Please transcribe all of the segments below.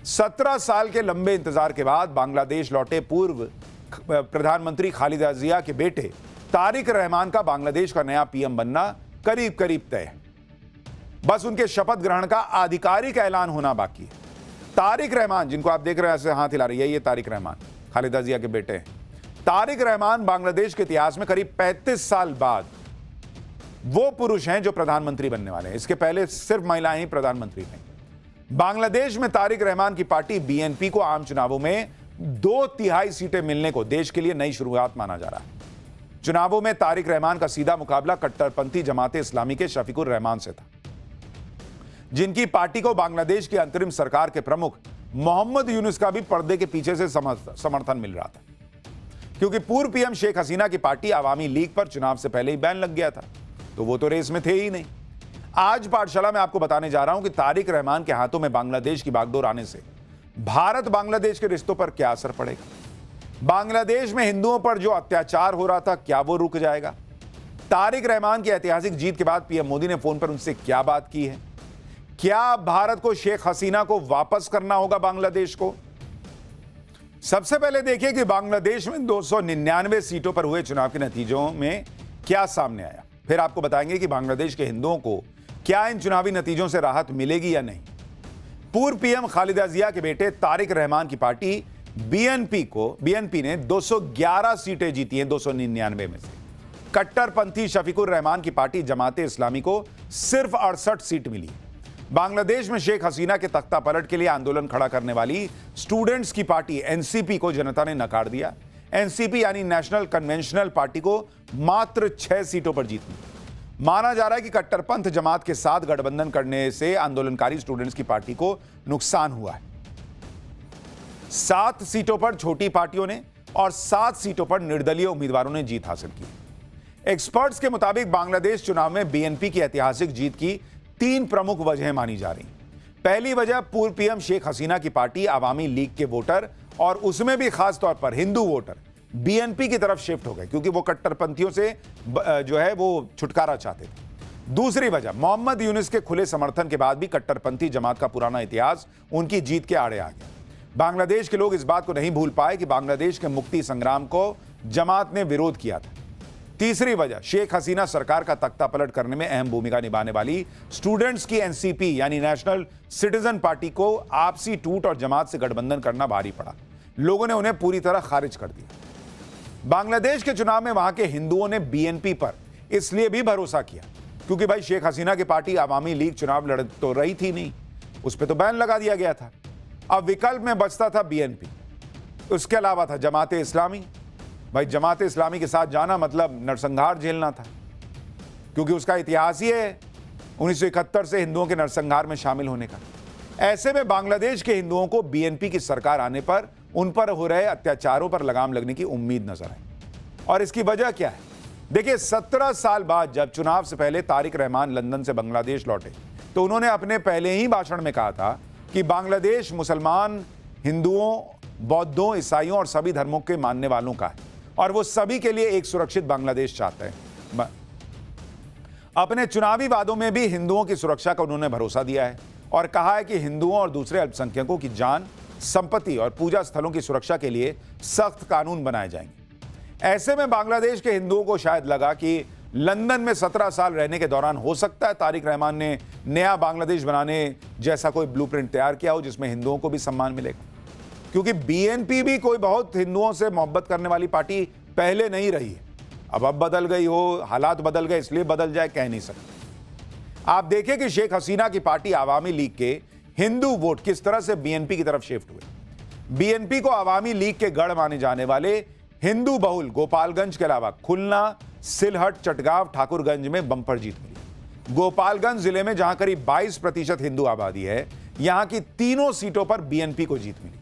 17 साल के लंबे इंतजार के बाद बांग्लादेश लौटे पूर्व प्रधानमंत्री खालिदा जिया के बेटे तारिक रहमान का बांग्लादेश का नया पीएम बनना करीब करीब तय है। बस उनके शपथ ग्रहण का आधिकारिक ऐलान होना बाकी है। तारिक रहमान, जिनको आप देख रहे हैं ऐसे हाथ हिला रही है, ये तारिक रहमान खालिदा जिया के बेटे हैं। तारिक रहमान बांग्लादेश के इतिहास में करीब 35 साल बाद वो पुरुष हैं जो प्रधानमंत्री बनने वाले हैं। इसके पहले सिर्फ महिलाएं ही प्रधानमंत्री थीं। बांग्लादेश में तारिक रहमान की पार्टी बीएनपी को आम चुनावों में 2/3 सीटें मिलने को देश के लिए नई शुरुआत माना जा रहा है। चुनावों में तारिक रहमान का सीधा मुकाबला कट्टरपंथी जमाते इस्लामी के शफीकुर रहमान से था, जिनकी पार्टी को बांग्लादेश की अंतरिम सरकार के प्रमुख मोहम्मद यूनुस का भी पर्दे के पीछे से समर्थन मिल रहा था, क्योंकि पूर्व पीएम शेख हसीना की पार्टी अवामी लीग पर चुनाव से पहले ही बैन लग गया था, तो वो तो रेस में थे ही नहीं। आज पाठशाला में आपको बताने जा रहा हूं कि तारिक रहमान के हाथों में बांग्लादेश की बागडोर आने से भारत बांग्लादेश के रिश्तों पर क्या असर पड़ेगा। बांग्लादेश में हिंदुओं पर जो अत्याचार हो रहा था, क्या वो रुक जाएगा। तारिक रहमान की ऐतिहासिक जीत के बाद पीएम मोदी ने फोन पर उनसे क्या बात की है। क्या भारत को शेख हसीना को वापस करना होगा बांग्लादेश को। सबसे पहले देखिए कि बांग्लादेश में 299 सीटों पर हुए चुनाव के नतीजों में क्या सामने आया। फिर आपको बताएंगे कि बांग्लादेश के हिंदुओं को क्या इन चुनावी नतीजों से राहत मिलेगी या नहीं। पूर्व पीएम खालिदा जिया के बेटे तारिक रहमान की पार्टी बीएनपी ने 211 सीटें जीती हैं 299 में से। कट्टरपंथी शफीकुर रहमान की पार्टी जमाते इस्लामी को सिर्फ 68 सीट मिली। बांग्लादेश में शेख हसीना के तख्ता पलट के लिए आंदोलन खड़ा करने वाली स्टूडेंट्स की पार्टी एनसीपी को जनता ने नकार दिया। एनसीपी यानी नेशनल कन्वेंशनल पार्टी को मात्र 6 सीटों पर जीत मिली। माना जा रहा है कि कट्टरपंथ जमात के साथ गठबंधन करने से आंदोलनकारी स्टूडेंट्स की पार्टी को नुकसान हुआ है। 7 सीटों पर छोटी पार्टियों ने और 7 सीटों पर निर्दलीय उम्मीदवारों ने जीत हासिल की। एक्सपर्ट्स के मुताबिक बांग्लादेश चुनाव में बीएनपी की ऐतिहासिक जीत की 3 प्रमुख वजहें मानी जा रही। पहली वजह, पूर्व पीएम शेख हसीना की पार्टी अवामी लीग के वोटर, और उसमें भी खास तौर पर हिंदू वोटर, बीएनपी की तरफ शिफ्ट हो गए, क्योंकि वो कट्टरपंथियों से जो है वो छुटकारा चाहते थे। दूसरी वजह, मोहम्मद यूनुस के खुले समर्थन के बाद भी कट्टरपंथी जमात का पुराना इतिहास उनकी जीत के आड़े आ गया। बांग्लादेश के लोग इस बात को नहीं भूल पाए कि बांग्लादेश के मुक्ति संग्राम को जमात ने विरोध किया था। तीसरी वजह, शेख हसीना सरकार का तख्ता पलट करने में अहम भूमिका निभाने वाली स्टूडेंट्स की एनसीपी यानी नेशनल सिटीजन पार्टी को आपसी टूट और जमात से गठबंधन करना भारी पड़ा। लोगों ने उन्हें पूरी तरह खारिज कर दिया। बांग्लादेश के चुनाव में वहां के हिंदुओं ने बीएनपी पर इसलिए भी भरोसा किया क्योंकि भाई शेख हसीना की पार्टी अवामी लीग चुनाव लड़ तो रही थी नहीं, उस पर तो बैन लगा दिया गया था। अब विकल्प में बचता था बीएनपी, उसके अलावा था जमाते इस्लामी। भाई जमाते इस्लामी के साथ जाना मतलब नरसंहार झेलना था, क्योंकि उसका इतिहास ही है 1971 से हिंदुओं के नरसंहार में शामिल होने का। ऐसे में बांग्लादेश के हिंदुओं को बीएनपी की सरकार आने पर उन पर हो रहे अत्याचारों पर लगाम लगने की उम्मीद नजर आई। और इसकी वजह क्या है? देखिए, 17 साल बाद जब चुनाव से पहले तारिक रहमान लंदन से बांग्लादेश लौटे तो उन्होंने अपने पहले ही भाषण में कहा था कि बांग्लादेश मुसलमान, हिंदुओं, बौद्धों, ईसाइयों और सभी धर्मों के मानने वालों का है और वो सभी के लिए एक सुरक्षित बांग्लादेश चाहते हैं। अपने चुनावी वादों में भी हिंदुओं की सुरक्षा का उन्होंने भरोसा दिया है और कहा है कि हिंदुओं और दूसरे अल्पसंख्यकों की जान, संपत्ति और पूजा स्थलों की सुरक्षा के लिए सख्त कानून बनाए जाएंगे। ऐसे में बांग्लादेश के हिंदुओं को शायद लगा कि लंदन में 17 साल रहने के दौरान हो सकता है तारिक रहमान ने नया बांग्लादेश बनाने जैसा कोई ब्लूप्रिंट तैयार किया हो जिसमें हिंदुओं को भी सम्मान मिलेगा, क्योंकि बीएनपी भी कोई बहुत हिंदुओं से मोहब्बत करने वाली पार्टी पहले नहीं रही है। अब बदल गई हो, हालात बदल गए इसलिए बदल जाए, कह नहीं सकते। आप देखिए कि शेख हसीना की पार्टी अवामी लीग के हिंदू वोट किस तरह से बीएनपी की तरफ शिफ्ट हुए। बीएनपी को अवामी लीग के गढ़ माने जाने वाले हिंदू बहुल गोपालगंज के अलावा खुलना, सिलहट, चटगांव, ठाकुरगंज में बंपर जीत मिली। गोपालगंज जिले में जहां करीब 22% हिंदू आबादी है, यहां की तीनों सीटों पर बीएनपी को जीत मिली।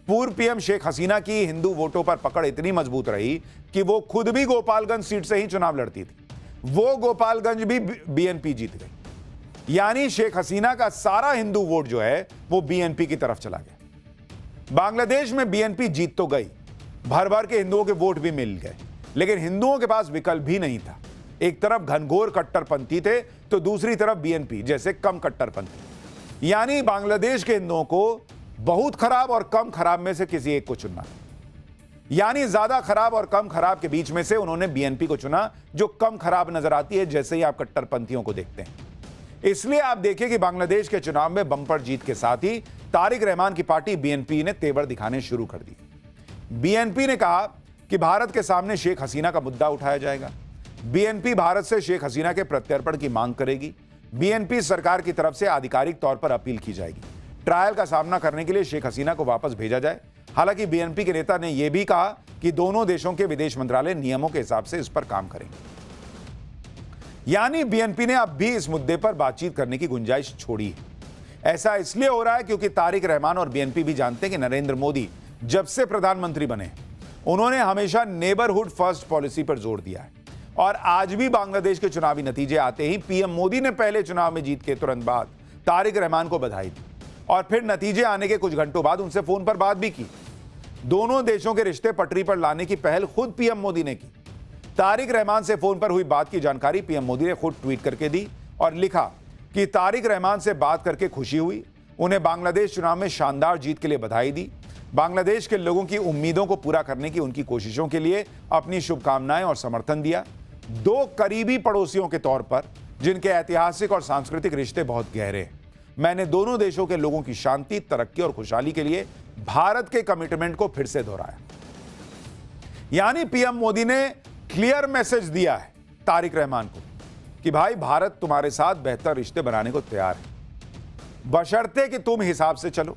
पूर्व पीएम शेख हसीना की हिंदू वोटों पर पकड़ इतनी मजबूत रही कि वो खुद भी गोपालगंज सीट से ही चुनाव लड़ती थी। वो गोपालगंज भी बीएनपी जीत गई, यानी शेख हसीना का सारा हिंदू वोट जो है वो बीएनपी की तरफ चला गया। बांग्लादेश में बीएनपी जीत तो गई, भर भर के हिंदुओं के वोट भी मिल गए, लेकिन हिंदुओं के पास विकल्प भी नहीं था। एक तरफ घनघोर कट्टरपंथी थे तो दूसरी तरफ बीएनपी जैसे कम कट्टरपंथी। यानी बांग्लादेश के हिंदुओं को बहुत खराब और कम खराब में से किसी एक को चुनना, यानी ज्यादा खराब और कम खराब के बीच में से उन्होंने बीएनपी को चुना, जो कम खराब नजर आती है जैसे ही आप कट्टरपंथियों को देखते हैं। इसलिए आप देखिए कि बांग्लादेश के चुनाव में बम्पर जीत के साथ ही तारिक रहमान की पार्टी बीएनपी ने तेवर दिखाने शुरू कर दी। बीएनपी ने कहा कि भारत के सामने शेख हसीना का मुद्दा उठाया जाएगा। बीएनपी भारत से शेख हसीना के प्रत्यर्पण की मांग करेगी। बीएनपी सरकार की तरफ से आधिकारिक तौर पर अपील की जाएगी, ट्रायल का सामना करने के लिए शेख हसीना को वापस भेजा जाए। हालांकि बीएनपी के नेता ने यह भी कहा कि दोनों देशों के विदेश मंत्रालय नियमों के हिसाब से इस पर काम करेंगे। यानी बीएनपी ने अब भी इस मुद्दे पर बातचीत करने की गुंजाइश छोड़ी है। ऐसा इसलिए हो रहा है क्योंकि तारिक रहमान और बीएनपी भी जानते हैं कि नरेंद्र मोदी जब से प्रधानमंत्री बने, उन्होंने हमेशा नेबरहुड फर्स्ट पॉलिसी पर जोर दिया है। और आज भी बांग्लादेश के चुनावी नतीजे आते ही पीएम मोदी ने पहले चुनाव में जीत के तुरंत बाद तारिक रहमान को बधाई दी और फिर नतीजे आने के कुछ घंटों बाद उनसे फोन पर बात भी की। दोनों देशों के रिश्ते पटरी पर लाने की पहल खुद पीएम मोदी ने की। तारिक रहमान से फोन पर हुई बात की जानकारी पीएम मोदी ने खुद ट्वीट करके दी और लिखा कि तारिक रहमान से बात करके खुशी हुई, उन्हें बांग्लादेश चुनाव में शानदार जीत के लिए बधाई दी, बांग्लादेश के लोगों की उम्मीदों को पूरा करने की उनकी कोशिशों के लिए अपनी शुभकामनाएं और समर्थन दिया। दो करीबी पड़ोसियों के तौर पर जिनके ऐतिहासिक और सांस्कृतिक रिश्ते बहुत गहरे हैं, मैंने दोनों देशों के लोगों की शांति, तरक्की और खुशहाली के लिए भारत के कमिटमेंट को फिर से दोहराया। यानी पीएम मोदी ने क्लियर मैसेज दिया है तारिक रहमान को कि भाई भारत तुम्हारे साथ बेहतर रिश्ते बनाने को तैयार है, बशर्ते कि तुम हिसाब से चलो,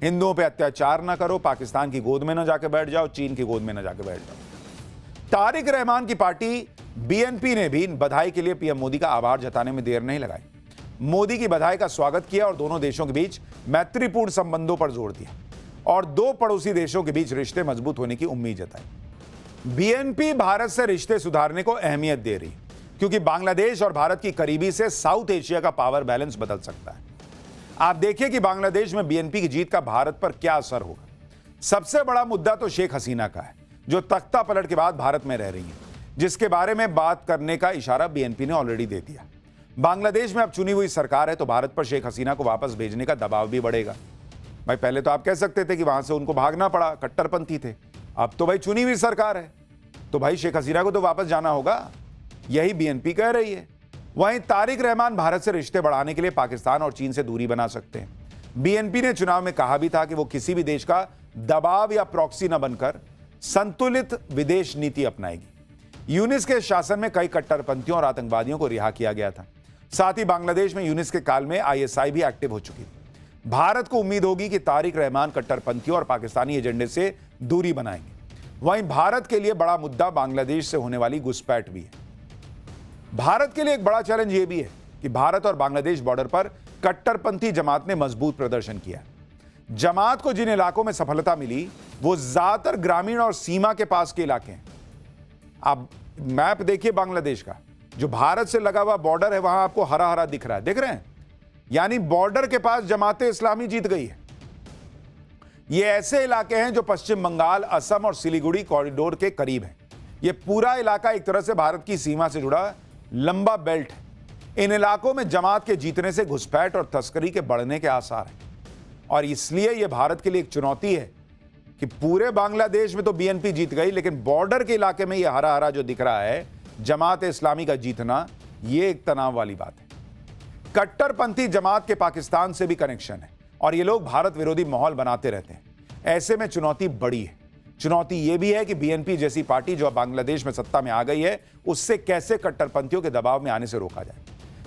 हिंदुओं पे अत्याचार ना करो, पाकिस्तान की गोद में ना जाके बैठ जाओ, चीन की गोद में ना जाके बैठ जाओ। तारिक रहमान की पार्टी बीएनपी ने भी बधाई के लिए पीएम मोदी का आभार जताने में देर नहीं लगाई। मोदी की बधाई का स्वागत किया और दोनों देशों के बीच मैत्रीपूर्ण संबंधों पर जोर दिया और दो पड़ोसी देशों के बीच रिश्ते मजबूत होने की उम्मीद जताई। बीएनपी भारत से रिश्ते सुधारने को अहमियत दे रही क्योंकि बांग्लादेश और भारत की करीबी से साउथ एशिया का पावर बैलेंस बदल सकता है। आप देखिए कि बांग्लादेश में बीएनपी की जीत का भारत पर क्या असर होगा। सबसे बड़ा मुद्दा तो शेख हसीना का है, जो तख्ता पलट के बाद भारत में रह रही है, जिसके बारे में बात करने का इशारा बीएनपी ने ऑलरेडी दे दिया। बांग्लादेश में अब चुनी हुई सरकार है तो भारत पर शेख हसीना को वापस भेजने का दबाव भी बढ़ेगा। भाई पहले तो आप कह सकते थे कि वहां से उनको भागना पड़ा, कट्टरपंथी थे, अब तो भाई चुनी हुई सरकार है तो भाई शेख हसीना को तो वापस जाना होगा, यही बीएनपी कह रही है। वहीं तारिक रहमान भारत से रिश्ते बढ़ाने के लिए पाकिस्तान और चीन से दूरी बना सकते हैं। बीएनपी ने चुनाव में कहा भी था कि वो किसी भी देश का दबाव या प्रॉक्सी न बनकर संतुलित विदेश नीति अपनाएगी। यूनिस के शासन में कई कट्टरपंथियों और आतंकवादियों को रिहा किया गया था। साथ ही बांग्लादेश में यूनिस के काल में आईएसआई भी एक्टिव हो चुकी थी। भारत को उम्मीद होगी कि तारिक रहमान कट्टरपंथियों और पाकिस्तानी एजेंडे से दूरी बनाएंगे। वहीं भारत के लिए बड़ा मुद्दा बांग्लादेश से होने वाली घुसपैठ भी है। भारत के लिए एक बड़ा चैलेंज यह भी है कि भारत और बांग्लादेश बॉर्डर पर कट्टरपंथी जमात ने मजबूत प्रदर्शन किया। जमात को जिन इलाकों में सफलता मिली वो ज्यादातर ग्रामीण और सीमा के पास के इलाके हैं। आप मैप देखिए बांग्लादेश का, जो भारत से लगा हुआ बॉर्डर है वहां आपको हरा हरा दिख रहा है, देख रहे हैं? यानी बॉर्डर के पास जमाते इस्लामी जीत गई है। ये ऐसे इलाके हैं जो पश्चिम बंगाल, असम और सिलीगुड़ी कॉरिडोर के करीब हैं। ये पूरा इलाका एक तरह से भारत की सीमा से जुड़ा लंबा बेल्ट है। इन इलाकों में जमात के जीतने से घुसपैठ और तस्करी के बढ़ने के आसार हैं और इसलिए यह भारत के लिए एक चुनौती है कि पूरे बांग्लादेश में तो बीएनपी जीत गई, लेकिन बॉर्डर के इलाके में यह हरा हरा जो दिख रहा है जमात इस्लामी का जीतना, यह एक तनाव वाली बात है। कट्टरपंथी जमात के पाकिस्तान से भी कनेक्शन है और ये लोग भारत विरोधी माहौल बनाते रहते हैं। ऐसे में चुनौती बड़ी है। चुनौती यह भी है कि बीएनपी जैसी पार्टी जो बांग्लादेश में सत्ता में आ गई है, उससे कैसे कट्टरपंथियों के दबाव में आने से रोका जाए,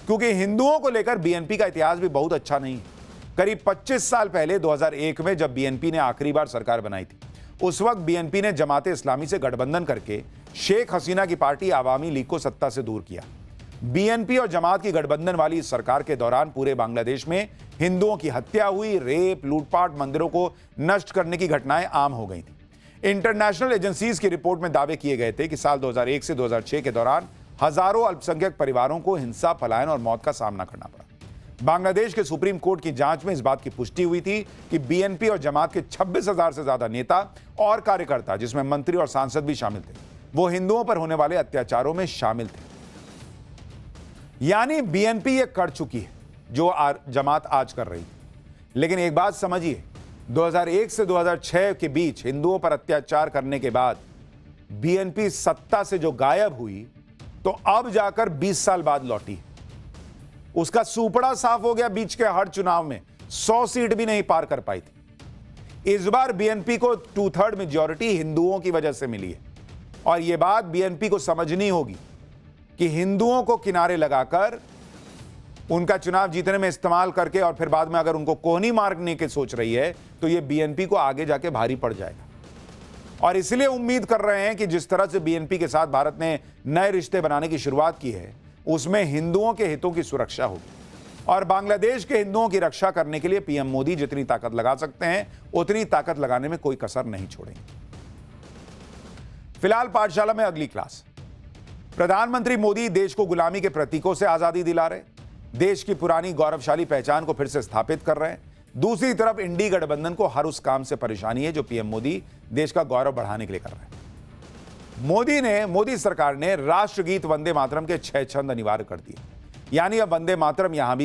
क्योंकि हिंदुओं को लेकर बीएनपी का इतिहास भी बहुत अच्छा नहीं है। करीब 25 साल पहले 2001 में जब बीएनपी ने आखिरी बार सरकार बनाई थी, उस वक्त बीएनपी ने जमाते इस्लामी से गठबंधन करके शेख हसीना की पार्टी आवामी लीग को सत्ता से दूर किया। बीएनपी और जमात की गठबंधन वाली इस सरकार के दौरान पूरे बांग्लादेश में हिंदुओं की हत्या हुई, रेप, लूटपाट, मंदिरों को नष्ट करने की घटनाएं आम हो गई थी। इंटरनेशनल एजेंसीज की रिपोर्ट में दावे किए गए थे कि साल 2001 से 2006 के दौरान हजारों अल्पसंख्यक परिवारों को हिंसा, पलायन और मौत का सामना करना पड़ा। बांग्लादेश के सुप्रीम कोर्ट की जांच में इस बात की पुष्टि हुई थी कि बीएनपी और जमात के 26,000 से ज्यादा नेता और कार्यकर्ता, जिसमें मंत्री और सांसद भी शामिल थे, वो हिंदुओं पर होने वाले अत्याचारों में शामिल थे। यानी बीएनपी ये कर चुकी है जो जमात आज कर रही है। लेकिन एक बात समझिए, 2001 से 2006 के बीच हिंदुओं पर अत्याचार करने के बाद बीएनपी सत्ता से जो गायब हुई, तो अब जाकर 20 साल बाद लौटी। उसका सुपड़ा साफ हो गया। बीच के हर चुनाव में 100 सीट भी नहीं पार कर पाई थी। इस बार बीएनपी को 2/3 मेजॉरिटी हिंदुओं की वजह से मिली है और यह बात बीएनपी को समझनी होगी कि हिंदुओं को किनारे लगाकर उनका चुनाव जीतने में इस्तेमाल करके और फिर बाद में अगर उनको कोहनी मारने की सोच रही है तो यह बीएनपी को आगे जाके भारी पड़ जाएगा। और इसलिए उम्मीद कर रहे हैं कि जिस तरह से बीएनपी के साथ भारत ने नए रिश्ते बनाने की शुरुआत की है, उसमें हिंदुओं के हितों की सुरक्षा होगी और बांग्लादेश के हिंदुओं की रक्षा करने के लिए पीएम मोदी जितनी ताकत लगा सकते हैं उतनी ताकत लगाने में कोई कसर नहीं छोड़ेंगे। फिलहाल पाठशाला में अगली क्लास। प्रधानमंत्री मोदी देश को गुलामी के प्रतीकों से आजादी दिला रहे, देश की पुरानी गौरवशाली पहचान को फिर से स्थापित कर रहे हैं। दूसरी तरफ इंडी गठबंधन को हर उस काम से परेशानी है जो पीएम मोदी देश का गौरव बढ़ाने के लिए कर रहे हैं। मोदी सरकार ने राष्ट्रगीत वंदे मातरम के 6 छंद अनिवार्य कर दिए, यानी अब वंदे मातरम जहां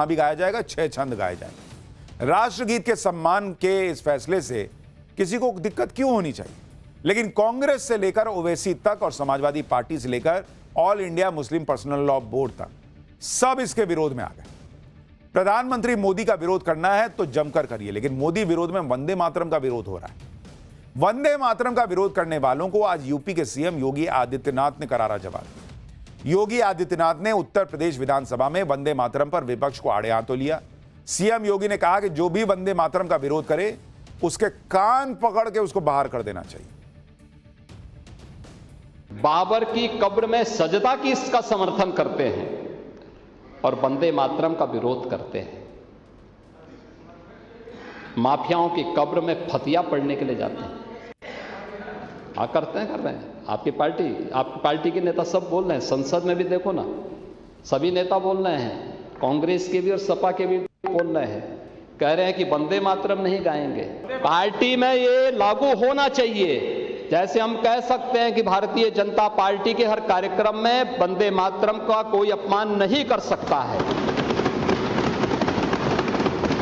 भी गाया जाएगा 6 छंद गाए जाएंगे। राष्ट्रगीत के सम्मान के इस फैसले से किसी को दिक्कत क्यों होनी चाहिए, लेकिन कांग्रेस से लेकर ओवैसी तक और समाजवादी पार्टी से लेकर all India Muslim personal law board तक सब इसके विरोध में आ गए। प्रधानमंत्री मोदी का विरोध करना है तो जमकर करिए, लेकिन मोदी विरोध में वंदे मातरम का विरोध हो रहा है। वंदे मातरम का विरोध करने वालों को आज यूपी के सीएम योगी आदित्यनाथ ने करारा जवाब दिया। योगी आदित्यनाथ ने उत्तर प्रदेश विधानसभा में वंदे मातरम पर विपक्ष को आड़े हाथों लिया। सीएम योगी ने कहा कि जो भी वंदे मातरम का विरोध करे उसके कान पकड़ के उसको बाहर कर देना चाहिए। बाबर की कब्र में सजदा की इसका समर्थन करते हैं और वंदे मातरम का विरोध करते हैं। माफियाओं की कब्र में फतिया पढ़ने के लिए जाते हैं। कर रहे हैं। आपकी पार्टी के नेता सब बोल रहे हैं, संसद में भी देखो ना, सभी नेता बोल रहे हैं, कांग्रेस के भी और सपा के भी बोल रहे हैं, कह रहे हैं कि वंदे मातरम नहीं गाएंगे। पार्टी में ये लागू होना चाहिए। जैसे हम कह सकते हैं कि भारतीय जनता पार्टी के हर कार्यक्रम में वंदे मातरम का कोई अपमान नहीं कर सकता है,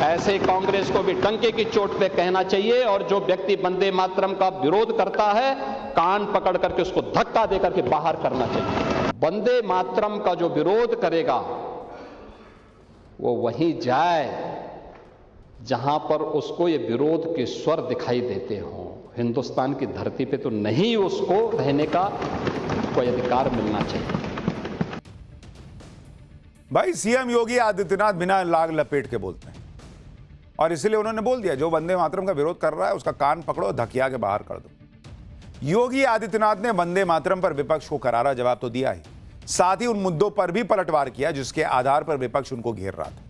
ऐसे कांग्रेस को भी डंके की चोट पे कहना चाहिए और जो व्यक्ति वंदे मातरम का विरोध करता है कान पकड़ करके उसको धक्का दे करके बाहर करना चाहिए। वंदे मातरम का जो विरोध करेगा वो वहीं जाए जहां पर उसको ये विरोध के स्वर दिखाई देते हों। हिंदुस्तान की धरती पे तो नहीं उसको रहने का कोई अधिकार मिलना चाहिए। भाई सीएम योगी आदित्यनाथ बिना लाग लपेट के बोलते हैं और इसलिए उन्होंने बोल दिया जो वंदे मातरम का विरोध कर रहा है उसका कान पकड़ो, धकिया के बाहर कर दो। योगी आदित्यनाथ ने वंदे मातरम पर विपक्ष को करारा जवाब तो दिया ही, साथ ही उन मुद्दों पर भी पलटवार किया जिसके आधार पर विपक्ष उनको घेर रहा था।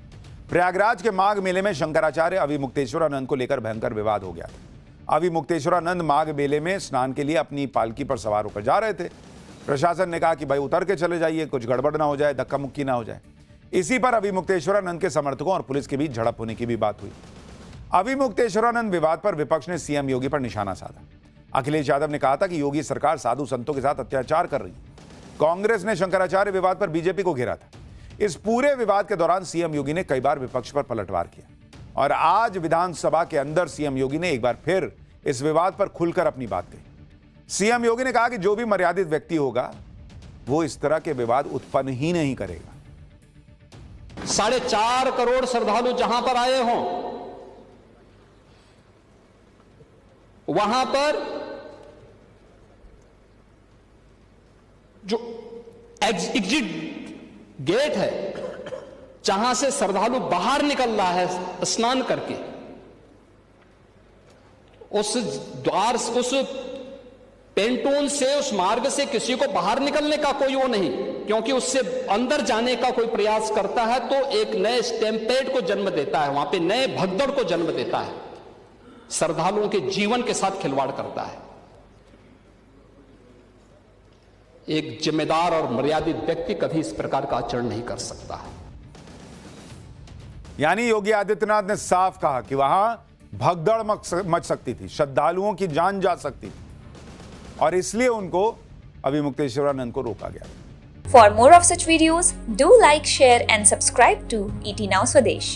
प्रयागराज के माघ मेले में शंकराचार्य अविमुक्तेश्वरानंद को लेकर भयंकर विवाद हो गया था। अविमुक्तेश्वरानंद माघ मेले में स्नान के लिए अपनी पालकी पर सवार होकर जा रहे थे। प्रशासन ने कहा कि भाई उतर के चले जाइए, कुछ गड़बड़ ना हो जाए, धक्का मुक्की ना हो जाए। इसी पर अविमुक्तेश्वरानंद के समर्थकों और पुलिस के बीच झड़प होने की भी बात हुई। अविमुक्तेश्वरानंद विवाद पर विपक्ष ने सीएम योगी पर निशाना साधा। अखिलेश यादव ने कहा था कि योगी सरकार साधु संतों के साथ अत्याचार कर रही है। कांग्रेस ने शंकराचार्य विवाद पर बीजेपी को घेरा था। इस पूरे विवाद के दौरान सीएम योगी ने कई बार विपक्ष पर पलटवार किया और आज विधानसभा के अंदर सीएम योगी ने एक बार फिर इस विवाद पर खुलकर अपनी बात कही। सीएम योगी ने कहा कि जो भी मर्यादित व्यक्ति होगा वो इस तरह के विवाद उत्पन्न ही नहीं करेगा। 4.5 करोड़ श्रद्धालु जहां पर आए हों वहां पर जो एग्जिट गेट है जहां से श्रद्धालु बाहर निकल रहा है स्नान करके, उस द्वार, उस पेंटून से, उस मार्ग से किसी को बाहर निकलने का कोई वो नहीं, क्योंकि उससे अंदर जाने का कोई प्रयास करता है तो एक नए स्टैम्पेड को जन्म देता है, वहां पे नए भगदड़ को जन्म देता है, श्रद्धालुओं के जीवन के साथ खिलवाड़ करता है। एक जिम्मेदार और मर्यादित व्यक्ति कभी इस प्रकार का आचरण नहीं कर सकता है। यानी योगी आदित्यनाथ ने साफ कहा कि वहां भगदड़ मच सकती थी, श्रद्धालुओं की जान जा सकती थी और इसलिए उनको अविमुक्तेश्वरानंद को रोका गया। For more of such videos, do like, share and subscribe to ET Now Swadesh.